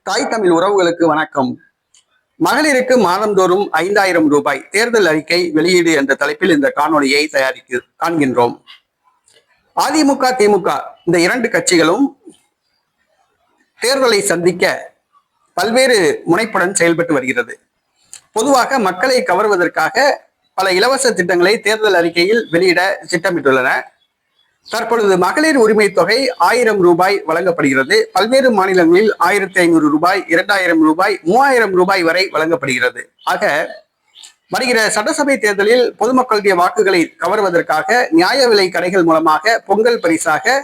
தாய் தமிழ் உறவுகளுக்கு வணக்கம். மகளிருக்கு மாதந்தோறும் 5000 ரூபாய் தேர்தல் அறிக்கை வெளியீடு என்ற தலைப்பில் இந்த காணொலியை காண்கின்றோம். அதிமுக, திமுக இந்த இரண்டு கட்சிகளும் தேர்தலை சந்திக்க பல்வேறு முனைப்புடன் செயல்பட்டு வருகிறது. பொதுவாக மக்களை கவர்வதற்காக பல இலவச திட்டங்களை தேர்தல் அறிக்கையில் வெளியிட திட்டமிட்டுள்ளன. தற்பொழுது மகளிர் உரிமை தொகை 1000 ரூபாய் வழங்கப்படுகிறது. பல்வேறு மாநிலங்களில் 1500 ரூபாய், 2000 ரூபாய், 3000 ரூபாய் வரை வழங்கப்படுகிறது. ஆக வருகிற சட்டசபை தேர்தலில் பொதுமக்களுடைய வாக்குகளை கவர்வதற்காக நியாய விலை கடைகள் மூலமாக பொங்கல் பரிசாக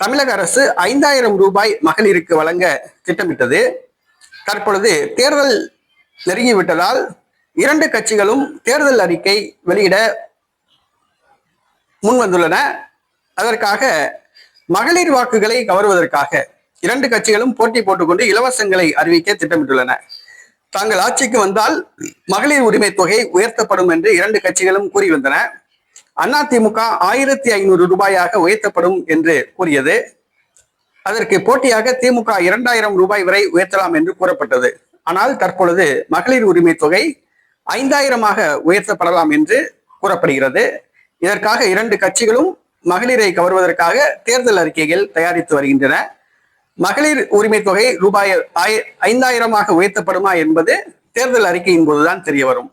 தமிழக அரசு 5000 ரூபாய் மகளிருக்கு வழங்க திட்டமிட்டது. தற்பொழுது தேர்தல் நெருங்கிவிட்டதால் இரண்டு கட்சிகளும் தேர்தல் அறிக்கை வெளியிட முன்வந்துள்ளன. அதற்காக மகளிர் வாக்குகளை கவர்வதற்காக இரண்டு கட்சிகளும் போட்டி போட்டுக்கொண்டு இலவசங்களை அறிவிக்க திட்டமிட்டுள்ளன. தாங்கள் ஆட்சிக்கு வந்தால் மகளிர் உரிமை தொகை உயர்த்தப்படும் என்று இரண்டு கட்சிகளும் கூறி வந்தன. அதிமுக 1500 ரூபாயாக உயர்த்தப்படும் என்று கூறியது. அதற்கு போட்டியாக திமுக 2000 ரூபாய் வரை உயர்த்தலாம் என்று கூறப்பட்டது. ஆனால் தற்பொழுது மகளிர் உரிமை தொகை 5000 உயர்த்தப்படலாம் என்று கூறப்படுகிறது. இதற்காக இரண்டு கட்சிகளும் மகளிரை கவர்வதற்காக தேர்தல் அறிக்கைகள் தயாரித்து வருகின்றன. மகளிர் உரிமை தொகை ரூபாய் 5000 உயர்த்தப்படுமா என்பது தேர்தல் அறிக்கையின் போதுதான் தெரிய வரும்.